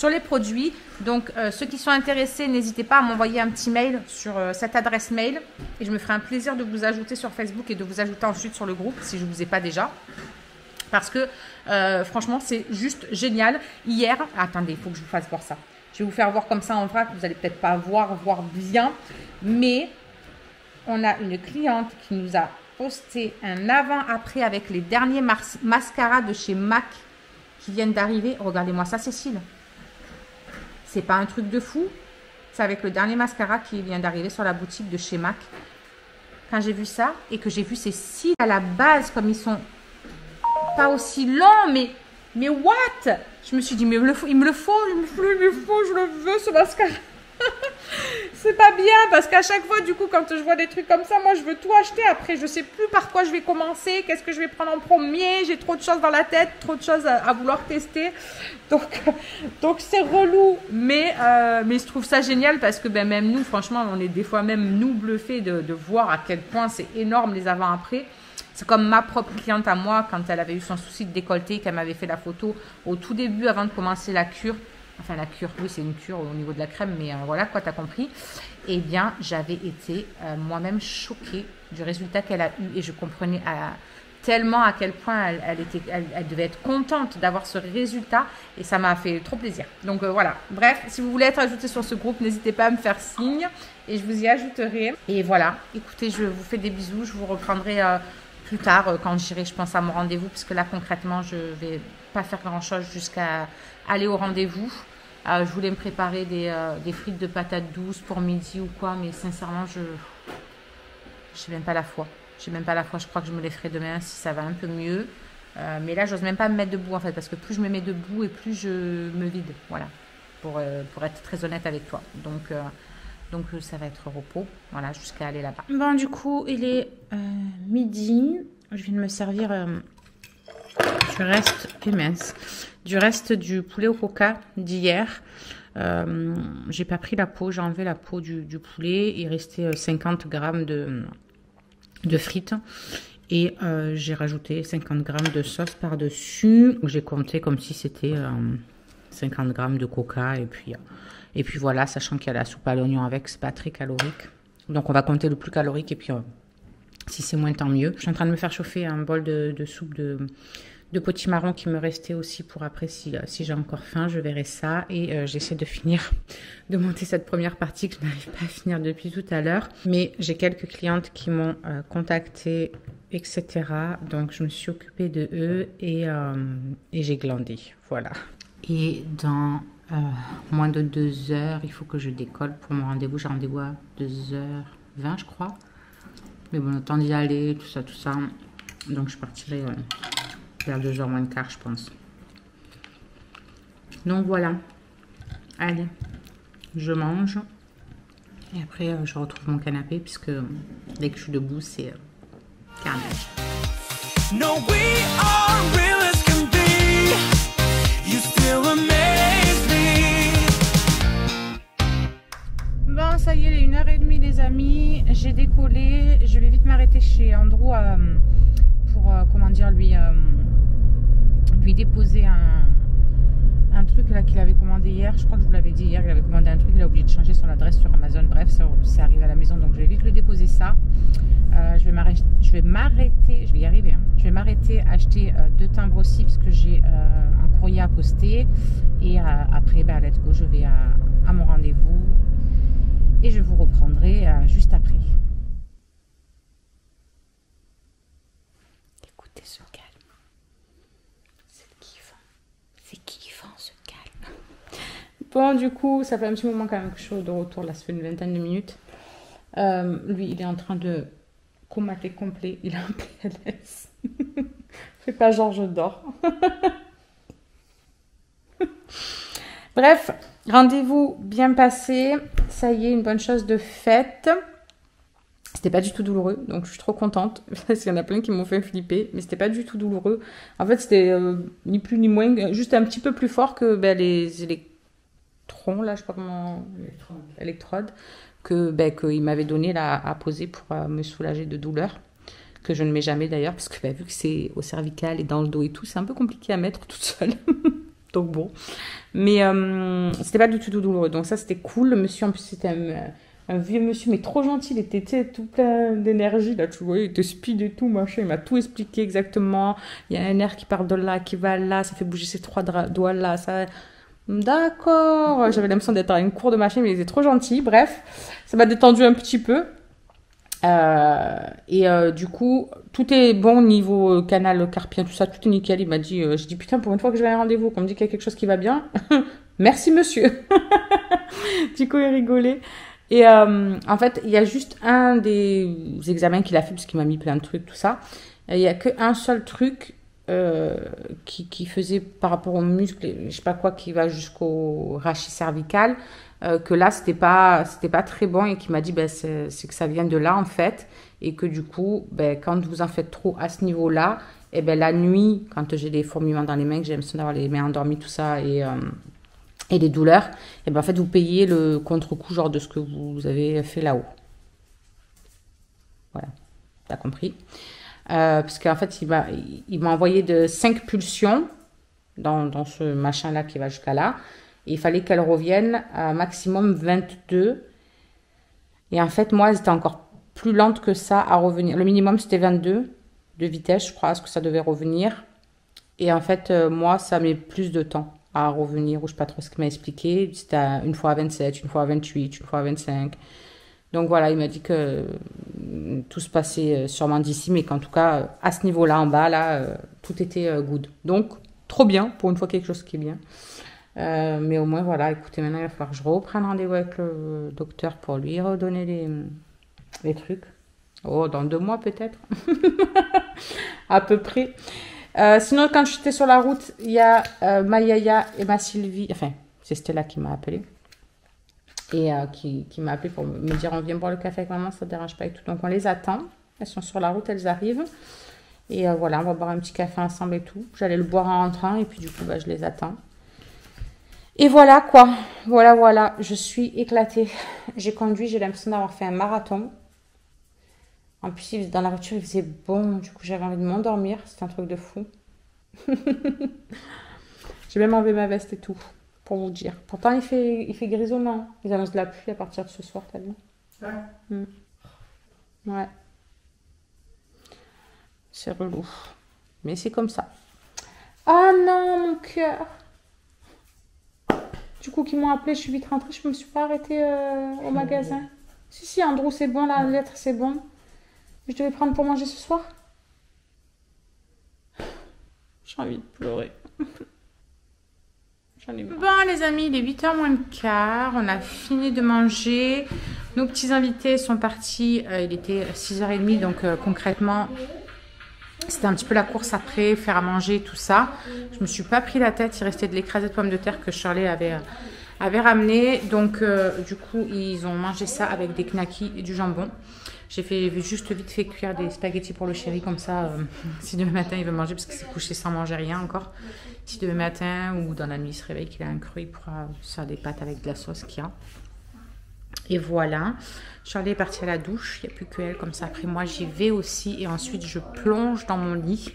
les produits. Donc, ceux qui sont intéressés, n'hésitez pas à m'envoyer un petit mail sur cette adresse mail. Et je me ferai un plaisir de vous ajouter sur Facebook et de vous ajouter ensuite sur le groupe si je ne vous ai pas déjà. Parce que franchement, c'est juste génial. Hier, attendez, il faut que je vous fasse voir ça. Je vais vous faire voir comme ça en vrac. Vous n'allez peut-être pas voir bien. Mais on a une cliente qui nous a posté un avant-après avec les derniers mascaras de chez MAC qui viennent d'arriver. Regardez-moi ça, Cécile. C'est pas un truc de fou. C'est avec le dernier mascara qui vient d'arriver sur la boutique de chez MAC. Quand j'ai vu ça et que j'ai vu ces cils à la base, comme ils sont pas aussi longs, mais what? Je me suis dit, mais il me le faut, je le veux ce mascara. C'est pas bien parce qu'à chaque fois, du coup, quand je vois des trucs comme ça, moi, je veux tout acheter. Après, je sais plus par quoi je vais commencer, qu'est-ce que je vais prendre en premier. J'ai trop de choses dans la tête, trop de choses à vouloir tester. Donc c'est relou. Mais je trouve ça génial parce que ben, même nous, franchement, on est des fois même nous bluffés de voir à quel point c'est énorme les avant-après. C'est comme ma propre cliente à moi, quand elle avait eu son souci de décolleté, qu'elle m'avait fait la photo au tout début avant de commencer la cure. Enfin, la cure, oui, c'est une cure au niveau de la crème, mais voilà, quoi, t'as compris. Eh bien, j'avais été moi-même choquée du résultat qu'elle a eu et je comprenais tellement à quel point elle devait être contente d'avoir ce résultat et ça m'a fait trop plaisir. Donc, voilà. Bref, si vous voulez être ajouté sur ce groupe, n'hésitez pas à me faire signe et je vous y ajouterai. Et voilà, écoutez, je vous fais des bisous, je vous reprendrai plus tard quand j'irai, je pense, à mon rendez-vous parce que là, concrètement, je vais pas faire grand-chose jusqu'à aller au rendez-vous. Je voulais me préparer des frites de patates douces pour midi ou quoi, mais sincèrement, je n'ai même pas la foi. Je crois que je me les ferai demain si ça va un peu mieux. Mais là, j'ose même pas me mettre debout en fait, parce que plus je me mets debout et plus je me vide. Voilà, pour être très honnête avec toi. Donc Donc ça va être repos, voilà, jusqu'à aller là-bas. Bon, du coup, il est midi. Je viens de me servir du reste du poulet au coca d'hier. J'ai pas pris la peau, j'ai enlevé la peau du poulet. Il restait 50 grammes de frites. Et j'ai rajouté 50 grammes de sauce par-dessus. J'ai compté comme si c'était 50 grammes de coca. Et puis voilà, sachant qu'il y a la soupe à l'oignon avec, c'est pas très calorique. Donc on va compter le plus calorique et puis si c'est moins, tant mieux. Je suis en train de me faire chauffer un bol de soupe de potimarron qui me restait aussi pour après si j'ai encore faim, je verrai ça. Et j'essaie de finir de monter cette première partie que je n'arrive pas à finir depuis tout à l'heure. Mais j'ai quelques clientes qui m'ont contacté, etc. Donc je me suis occupée de eux et j'ai glandé. Voilà. Et dans moins de 2 heures, il faut que je décolle pour mon rendez-vous. J'ai rendez-vous à 2h20, je crois. Mais bon, le temps d'y aller, tout ça. Donc je partirai vers 2h moins le quart, je pense. Donc voilà. Allez, je mange. Et après, je retrouve mon canapé puisque dès que je suis debout, c'est carnage. No, we are real as can be. You still amaze me. Bon, ça y est, il est 1h30 les amis. J'ai décollé. Je vais vite m'arrêter chez Andrew pour, comment dire, lui déposer un truc là qu'il avait commandé hier. Je crois que je vous l'avais dit hier, il avait commandé un truc, il a oublié de changer son adresse sur Amazon. Bref, c'est arrivé à la maison, donc je vais vite lui déposer ça. Je vais y arriver. Hein. Je vais m'arrêter acheter 2 timbres aussi parce que j'ai un courrier à poster. Et après, let's go, je vais à mon rendez-vous. Et je vous reprendrai juste après. Écoutez ce calme. C'est kiffant ce calme. Bon, du coup, ça fait un petit moment quand même que je suis de retour. Là, ça fait une vingtaine de minutes. Lui, il est en train de comater complet. Il a un PLS. Fais pas genre je dors. Bref, rendez-vous bien passé. Ça y est, une bonne chose de faite. C'était pas du tout douloureux, donc je suis trop contente. Parce qu'il y en a plein qui m'ont fait flipper, mais c'était pas du tout douloureux. En fait, c'était ni plus ni moins, juste un petit peu plus fort que les électrons, là, je sais pas comment... électrodes, qu'il m'avait donné là, à poser pour me soulager de douleur. Que je ne mets jamais d'ailleurs, parce que vu que c'est au cervical et dans le dos et tout, c'est un peu compliqué à mettre toute seule. Donc bon. Mais c'était pas du tout douloureux. Donc ça, c'était cool. Le monsieur, en plus, c'était un vieux monsieur, mais trop gentil. Il était tout plein d'énergie, là, tu vois. Il était speed et tout, machin. Il m'a tout expliqué exactement. Il y a un nerf qui part de là, qui va là. Ça fait bouger ces 3 doigts là. Ça... D'accord. J'avais l'impression d'être à une cour de machin, mais il était trop gentil. Bref, ça m'a détendu un petit peu. Du coup, tout est bon niveau canal carpien, tout ça, tout est nickel. Il m'a dit, je dis putain, pour une fois que je vais à un rendez-vous, qu'on me dit qu'il y a quelque chose qui va bien, merci monsieur. Du coup, il rigolait. Et en fait, il y a juste un des examens qu'il a fait, parce qu'il m'a mis plein de trucs, tout ça. Il n'y a qu'un seul truc qui faisait par rapport aux muscles, je sais pas quoi, qui va jusqu'au rachis cervical. Que là c'était pas très bon et qui m'a dit c'est que ça vient de là en fait et que du coup quand vous en faites trop à ce niveau là et la nuit quand j'ai des fourmillements dans les mains, que j'ai l'impression d'avoir les mains endormies tout ça et des douleurs et en fait vous payez le contre-coup genre de ce que vous avez fait là-haut. Voilà, t'as compris. Parce qu'en fait il m'a envoyé de 5 pulsions dans ce machin là qui va jusqu'à là. Il fallait qu'elle revienne à maximum 22. Et en fait, moi, elles étaient encore plus lentes que ça à revenir. Le minimum, c'était 22 de vitesse, je crois, ce que ça devait revenir. Et en fait, moi, ça met plus de temps à revenir. Ou je ne sais pas trop ce qu'il m'a expliqué. C'était une fois à 27, une fois à 28, une fois à 25. Donc voilà, il m'a dit que tout se passait sûrement d'ici, mais qu'en tout cas, à ce niveau-là, en bas, là, tout était good. Donc, trop bien, pour une fois quelque chose qui est bien. Mais au moins, voilà, écoutez, maintenant, il va falloir que je reprenne rendez-vous avec le docteur pour lui redonner les trucs. Oh, dans 2 mois, peut-être. À peu près. Sinon, quand j'étais sur la route, il y a ma Yaya et ma Sylvie. Enfin, c'est Stella qui m'a appelée. Et qui m'a appelé pour me dire on vient boire le café avec maman, ça ne dérange pas et tout. Donc on les attend. Elles sont sur la route, elles arrivent. Et voilà, on va boire un petit café ensemble et tout. J'allais le boire en rentrant et puis du coup, bah, je les attends. Et voilà quoi. Voilà. Je suis éclatée. J'ai conduit, j'ai l'impression d'avoir fait un marathon. En plus, dans la voiture, il faisait bon. Du coup, j'avais envie de m'endormir. C'était un truc de fou. J'ai même enlevé ma veste et tout, pour vous dire. Pourtant, il fait grisonnant. Ils annoncent de la pluie à partir de ce soir, t'as vu? Ouais. Ouais. C'est relou. Mais c'est comme ça. Ah non, mon cœur. Du coup, qu'ils m'ont appelé, je suis vite rentrée. Je me suis pas arrêtée au magasin. Si, Andrew, c'est bon, la lettre, c'est bon. Je devais prendre pour manger ce soir. J'ai envie de pleurer. J'en ai marre. Bon, les amis, il est 8h moins le quart. On a fini de manger. Nos petits invités sont partis. Il était 6h30, donc concrètement... C'était un petit peu la course après, faire à manger, tout ça. Je me suis pas pris la tête. Il restait de l'écrasée de pommes de terre que Shirley avait ramené. Donc, du coup, ils ont mangé ça avec des knackis et du jambon. J'ai juste vite fait cuire des spaghettis pour le chéri. Comme ça, si demain matin, il veut manger, parce qu'il s'est couché sans manger rien encore. Si demain matin ou dans la nuit, il se réveille, qu'il a un creux, il pourra faire des pâtes avec de la sauce qu'il y a. Et voilà, Charlie est partie à la douche, il n'y a plus qu'elle, comme ça après moi j'y vais aussi et ensuite je plonge dans mon lit.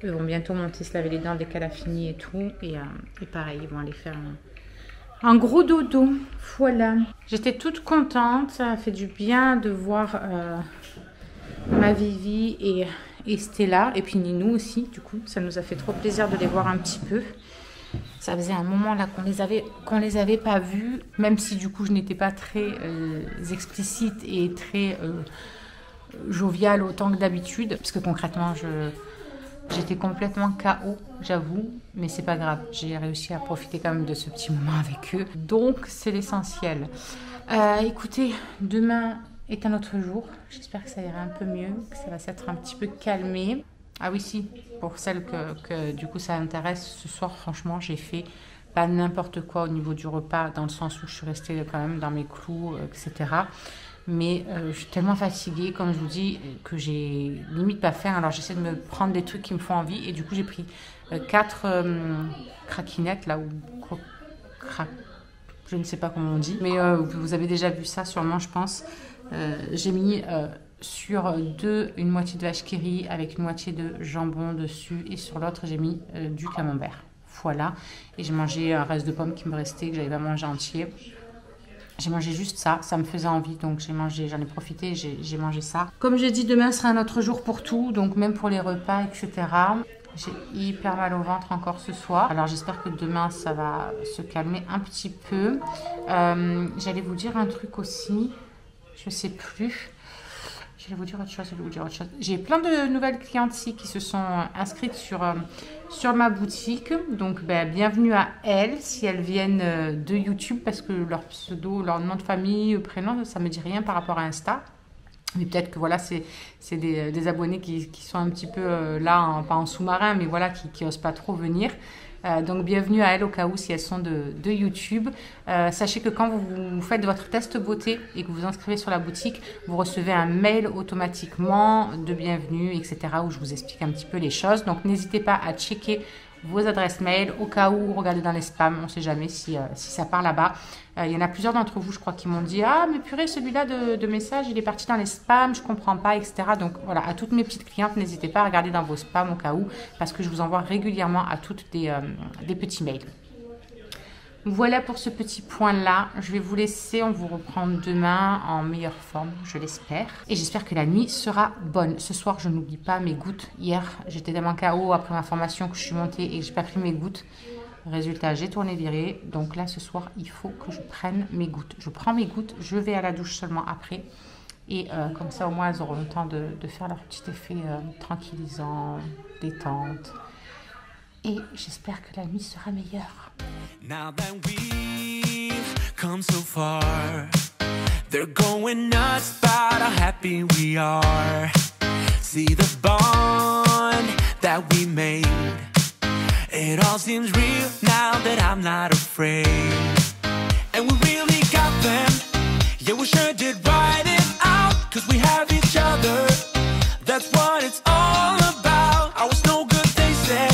Ils vont bientôt monter se laver les dents dès qu'elle a fini et tout. Et pareil, ils vont aller faire un gros dodo, voilà. J'étais toute contente, ça a fait du bien de voir ma Vivi et Stella et puis Ninou aussi, du coup ça nous a fait trop plaisir de les voir un petit peu. Ça faisait un moment là qu'on les avait pas vus, même si du coup je n'étais pas très explicite et très joviale autant que d'habitude, parce que concrètement j'étais complètement KO, j'avoue, mais c'est pas grave, j'ai réussi à profiter quand même de ce petit moment avec eux, donc c'est l'essentiel. Écoutez, demain est un autre jour, j'espère que ça ira un peu mieux, que ça va s'être un petit peu calmé. Ah oui, si, pour celles que du coup ça intéresse, ce soir franchement j'ai fait pas n'importe quoi au niveau du repas, dans le sens où je suis restée quand même dans mes clous, etc. Mais je suis tellement fatiguée, comme je vous dis, que j'ai limite pas faim. Alors j'essaie de me prendre des trucs qui me font envie et du coup j'ai pris 4 craquinettes là, ou je ne sais pas comment on dit. Mais vous avez déjà vu ça sûrement, je pense. J'ai mis... sur 2, une moitié de vache qui rit avec une moitié de jambon dessus et sur l'autre j'ai mis du camembert. Voilà, et j'ai mangé un reste de pommes qui me restait, que j'avais pas mangé entier. J'ai mangé juste ça, ça me faisait envie, donc j'en ai profité, j'ai mangé ça. Comme j'ai dit, demain sera un autre jour pour tout, donc même pour les repas, etc. J'ai hyper mal au ventre encore ce soir. Alors j'espère que demain ça va se calmer un petit peu. J'allais vous dire un truc aussi, je sais plus. Je vais vous dire autre chose. J'ai plein de nouvelles clientes ici qui se sont inscrites sur ma boutique. Donc, bienvenue à elles si elles viennent de YouTube parce que leur pseudo, leur nom de famille, prénom, ça ne me dit rien par rapport à Insta. Mais peut-être que voilà, c'est des abonnés qui sont un petit peu là, pas en sous-marin, mais voilà, qui n'osent pas trop venir. Donc bienvenue à elles au cas où si elles sont de YouTube. Sachez que quand vous faites votre test beauté et que vous vous inscrivez sur la boutique, vous recevez un mail automatiquement de bienvenue, etc. où je vous explique un petit peu les choses. Donc n'hésitez pas à checker vos adresses mail au cas où, regardez dans les spams, on ne sait jamais si ça part là-bas. Il y en a plusieurs d'entre vous, je crois, qui m'ont dit « Ah, mais purée, celui-là de message, il est parti dans les spams, je ne comprends pas, etc. » Donc voilà, à toutes mes petites clientes, n'hésitez pas à regarder dans vos spams au cas où, parce que je vous envoie régulièrement à toutes des petits mails. Voilà pour ce petit point-là. Je vais vous laisser, on vous reprend demain en meilleure forme, je l'espère. Et j'espère que la nuit sera bonne. Ce soir, je n'oublie pas mes gouttes. Hier, j'étais tellement KO après ma formation que je suis montée et que je n'ai pas pris mes gouttes. Résultat, j'ai tourné viré. Donc là, ce soir, il faut que je prenne mes gouttes. Je prends mes gouttes, je vais à la douche seulement après. Et comme ça, au moins, elles auront le temps de faire leur petit effet tranquillisant, détente. Et j'espère que la nuit sera meilleure. Now that we've come so far, they're going nuts about how happy we are. See the bond that we made. It all seems real now that I'm not afraid. And we really got them. Yeah, we sure did write it out, 'cause we have each other. That's what it's all about. I was no good, they said.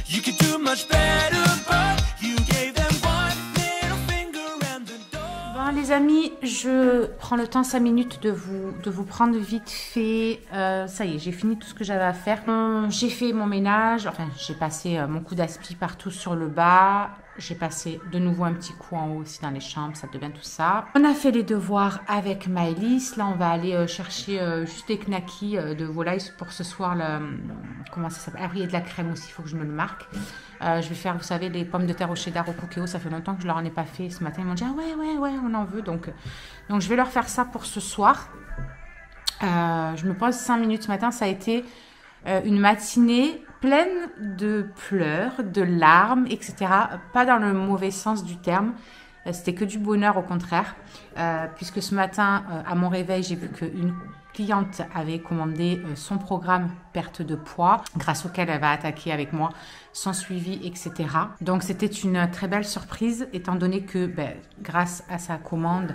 You could do much better, but you gave them one little finger and the door. Bon les amis, je prends le temps 5 minutes de vous prendre vite fait. Ça y est, j'ai fini tout ce que j'avais à faire. J'ai fait mon ménage, enfin j'ai passé mon coup d'aspi partout sur le bas. J'ai passé de nouveau un petit coup en haut aussi dans les chambres, ça devient tout ça. On a fait les devoirs avec Maëlys. Là, on va aller chercher juste des knackis de volaille pour ce soir. Comment ça s'appelle? Ah oui, et de la crème aussi, il faut que je me le marque. Je vais faire, vous savez, les pommes de terre au cheddar au cookéo. Ça fait longtemps que je leur en ai pas fait. Ce matin, ils m'ont dit, ah ouais, on en veut. Donc je vais leur faire ça pour ce soir. Je me pose 5 minutes ce matin. Ça a été une matinée pleine de pleurs, de larmes, etc. Pas dans le mauvais sens du terme. C'était que du bonheur, au contraire. Puisque ce matin, à mon réveil, j'ai vu qu'une cliente avait commandé son programme perte de poids, grâce auquel elle va attaquer avec moi son suivi, etc. Donc, c'était une très belle surprise, étant donné que, grâce à sa commande,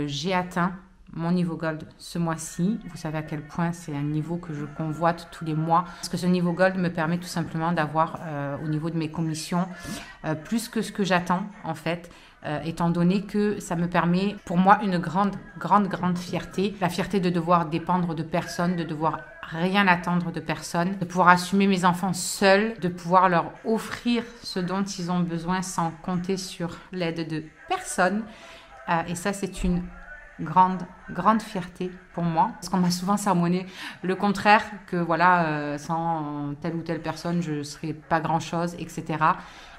j'ai atteint mon niveau Gold ce mois-ci. Vous savez à quel point c'est un niveau que je convoite tous les mois. Parce que ce niveau Gold me permet tout simplement d'avoir au niveau de mes commissions plus que ce que j'attends en fait. Étant donné que ça me permet pour moi une grande fierté. La fierté de devoir dépendre de personne, de devoir rien attendre de personne, de pouvoir assumer mes enfants seuls, de pouvoir leur offrir ce dont ils ont besoin sans compter sur l'aide de personne. Et ça, c'est une grande fierté pour moi, parce qu'on m'a souvent sermonné le contraire, que voilà, sans telle ou telle personne je serais pas grand chose, etc.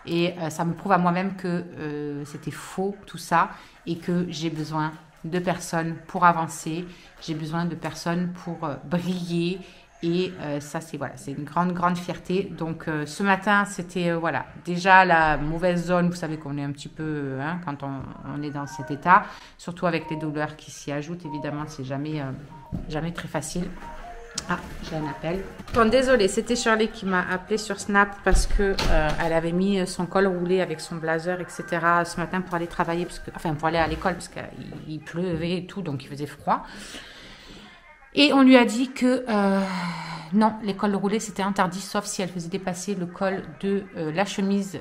Et ça me prouve à moi-même que c'était faux tout ça, et que j'ai besoin de personnes pour avancer, j'ai besoin de personnes pour briller. Et ça, c'est voilà, c'est une grande fierté. Donc, ce matin, c'était voilà, déjà la mauvaise zone. Vous savez qu'on est un petit peu, quand on est dans cet état, surtout avec les douleurs qui s'y ajoutent. Évidemment, c'est jamais très facile. Ah, j'ai un appel. Bon, désolée, c'était Shirley qui m'a appelé sur Snap parce que elle avait mis son col roulé avec son blazer, etc. ce matin pour aller travailler, pour aller à l'école parce qu'il pleuvait et tout, donc il faisait froid. Et on lui a dit que non, les cols roulés c'était interdit, sauf si elle faisait dépasser le col de la chemise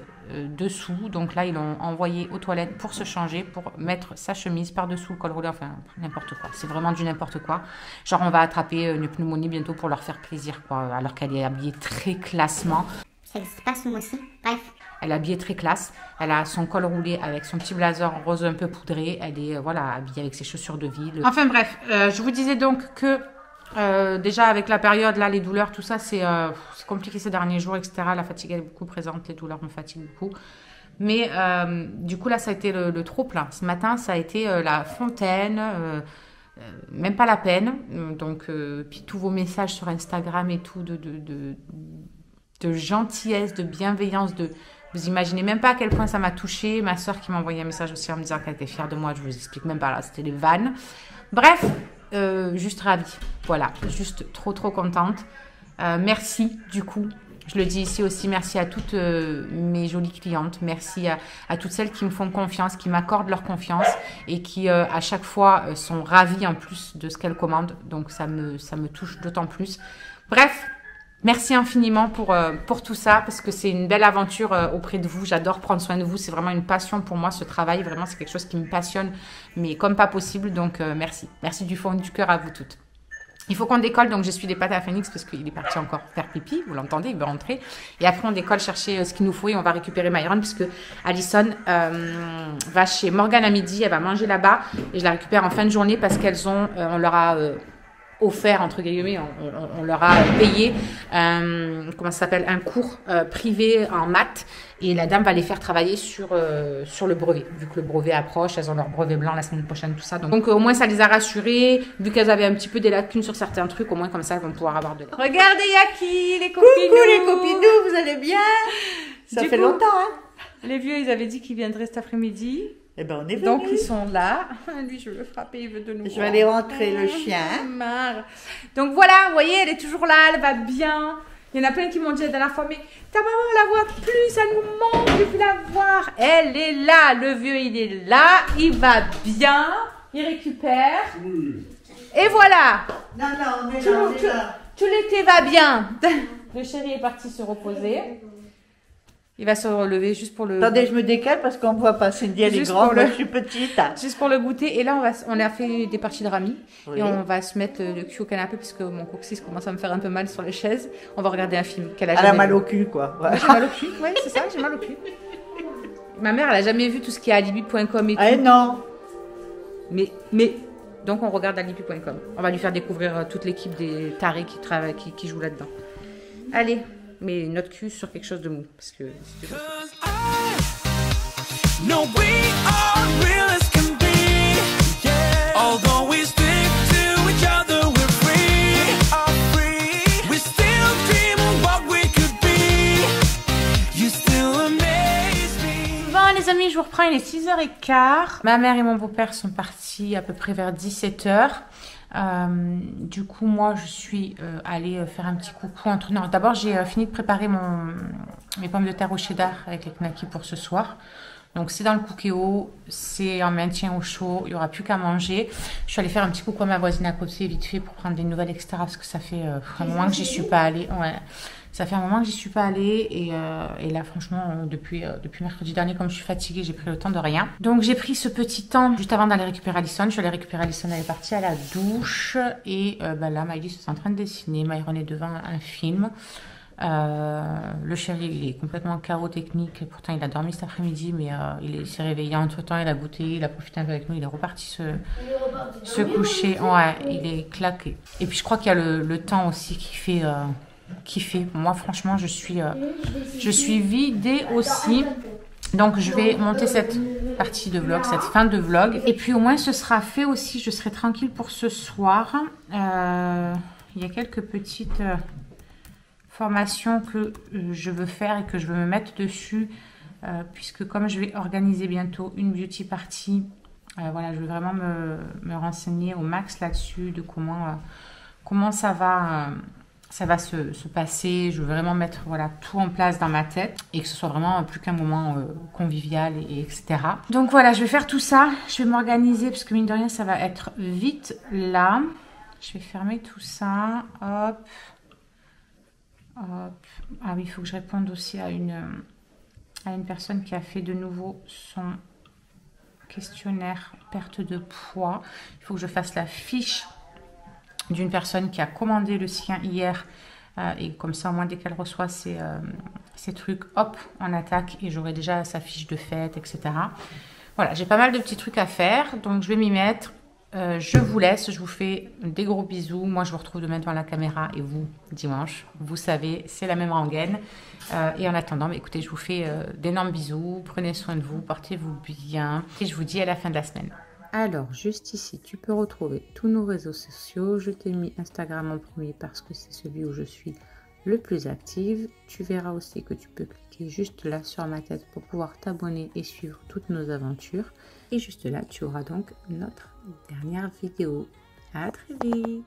dessous. Donc là, ils l'ont envoyé aux toilettes pour se changer, pour mettre sa chemise par-dessous le col roulé, enfin n'importe quoi. C'est vraiment du n'importe quoi. Genre, on va attraper une pneumonie bientôt pour leur faire plaisir, quoi, alors qu'elle est habillée très classement. Ça n'existe pas ce mois-ci, bref. Elle est habillée très classe. Elle a son col roulé avec son petit blazer rose un peu poudré. Elle est voilà, habillée avec ses chaussures de ville. Enfin bref, je vous disais donc que déjà avec la période, là, les douleurs, tout ça, c'est compliqué ces derniers jours, etc. La fatigue est beaucoup présente, les douleurs me fatiguent beaucoup. Mais du coup, là, ça a été le trop plein. Ce matin, ça a été la fontaine, même pas la peine. Donc, puis tous vos messages sur Instagram et tout, de gentillesse, de bienveillance, vous imaginez même pas à quel point ça m'a touchée. Ma soeur qui m'a envoyé un message aussi en me disant qu'elle était fière de moi. Je vous explique même pas là, c'était les vannes. Bref, juste ravie. Voilà, juste trop contente. Merci du coup. Je le dis ici aussi, merci à toutes mes jolies clientes. Merci à toutes celles qui me font confiance, qui m'accordent leur confiance et qui à chaque fois sont ravies en plus de ce qu'elles commandent. Donc ça me touche d'autant plus. Bref. Merci infiniment pour tout ça, parce que c'est une belle aventure auprès de vous. J'adore prendre soin de vous. C'est vraiment une passion pour moi, ce travail. Vraiment, c'est quelque chose qui me passionne, mais comme pas possible. Donc, merci. Merci du fond du cœur à vous toutes. Il faut qu'on décolle, donc j'essuie des pâtes à Phoenix parce qu'il est parti encore faire pipi. Vous l'entendez, il veut rentrer. Et après, on décolle chercher ce qu'il nous faut et on va récupérer Myron, puisque Alison va chez Morgane à midi. Elle va manger là-bas et je la récupère en fin de journée parce on leur a... offert, entre guillemets, on leur a payé comment ça s'appelle, un cours privé en maths, et la dame va les faire travailler sur le brevet, vu que le brevet approche. Elles ont leur brevet blanc la semaine prochaine, tout ça, donc au moins ça les a rassurées, vu qu'elles avaient un petit peu des lacunes sur certains trucs. Au moins comme ça elles vont pouvoir avoir de l'aide. Regardez Yaki, les copinous. Coucou les copinous, vous allez bien? Ça fait longtemps, hein? Les vieux, ils avaient dit qu'ils viendraient cet après-midi. Eh ben, on est venus. Donc, ils sont là. Lui, je veux le frapper, il veut de nouveau. Je vais aller rentrer le chien. Marre. Donc, voilà, vous voyez, elle est toujours là, elle va bien. Il y en a plein qui m'ont dit la dernière fois, mais ta maman la voit plus, ça nous manque de plus la voir. Elle est là, le vieux il est là, il va bien, il récupère. Oui. Et voilà. Non, on est là. Tout l'été va bien. Le chéri est parti se reposer. Il va se relever juste pour le... Attendez, je me décale parce qu'on ne voit pas. Cindy, elle est grande, moi je suis petite. Juste pour le goûter. Et là, on a fait des parties de rami. Oui. Et on va se mettre le cul au canapé parce que mon coccyx commence à me faire un peu mal sur les chaises. On va regarder un film qu'elle a Elle jamais a mal vu. au cul, quoi. Ouais. J'ai mal au cul, oui, c'est ça, j'ai mal au cul. Ma mère, elle a jamais vu tout ce qui est alibi.com et tout. Eh non. Mais... Donc, on regarde alibi.com. On va lui faire découvrir toute l'équipe des tarés qui travaillent, qui jouent là-dedans. Allez, mais notre cul sur quelque chose de mou. Parce que... No, we are real as can be. Yeah. Although we stick to each other, we're free. We are free. We still dream of what we could be. You still amaze me. Bon les amis, je vous reprends, il est 6h15. Ma mère et mon beau-père sont partis à peu près vers 17h. Du coup, moi, je suis allée faire un petit coucou entre... Non, d'abord, j'ai fini de préparer mes pommes de terre au cheddar avec les knackis pour ce soir. Donc, c'est dans le cookéo, c'est en maintien au chaud, il n'y aura plus qu'à manger. Je suis allée faire un petit coucou à ma voisine à côté, vite fait, pour prendre des nouvelles, etc. Parce que ça fait un moment que j'y suis pas allée. Ouais. Ça fait un moment que j'y suis pas allée et là franchement depuis mercredi dernier comme je suis fatiguée j'ai pris le temps de rien. Donc j'ai pris ce petit temps juste avant d'aller récupérer Alison. Je suis allée récupérer Alison, elle est partie à la douche et là Maëlys est en train de dessiner, Myron est devant un film. Le chéri il est complètement KO technique, pourtant il a dormi cet après-midi mais il s'est réveillé entre temps, il a goûté, il a profité un peu avec nous, il est reparti se coucher. Ouais, il est claqué. Et puis je crois qu'il y a le temps aussi qui fait... Moi franchement je suis vidée aussi, donc je vais monter cette partie de vlog, cette fin de vlog et puis au moins ce sera fait aussi, je serai tranquille pour ce soir. Il y a quelques petites formations que je veux faire et que je veux me mettre dessus puisque comme je vais organiser bientôt une beauty party, voilà, je veux vraiment me renseigner au max là-dessus de comment ça va se passer. Je veux vraiment mettre voilà, tout en place dans ma tête et que ce soit vraiment plus qu'un moment convivial et etc. Donc voilà, je vais faire tout ça. Je vais m'organiser parce que mine de rien, ça va être vite là. Je vais fermer tout ça. Hop. Hop. Ah oui, il faut que je réponde aussi à une personne qui a fait de nouveau son questionnaire perte de poids. Il faut que je fasse la fiche d'une personne qui a commandé le sien hier et comme ça au moins dès qu'elle reçoit ces trucs, hop, on attaque et j'aurai déjà sa fiche de fête, etc. Voilà, j'ai pas mal de petits trucs à faire, donc je vais m'y mettre. Je vous laisse, je vous fais des gros bisous. Moi je vous retrouve demain devant la caméra et vous dimanche, vous savez, c'est la même rengaine. Et en attendant, écoutez, je vous fais d'énormes bisous, prenez soin de vous, portez-vous bien et je vous dis à la fin de la semaine. Alors, juste ici, tu peux retrouver tous nos réseaux sociaux. Je t'ai mis Instagram en premier parce que c'est celui où je suis le plus active. Tu verras aussi que tu peux cliquer juste là sur ma tête pour pouvoir t'abonner et suivre toutes nos aventures. Et juste là, tu auras donc notre dernière vidéo. À très vite!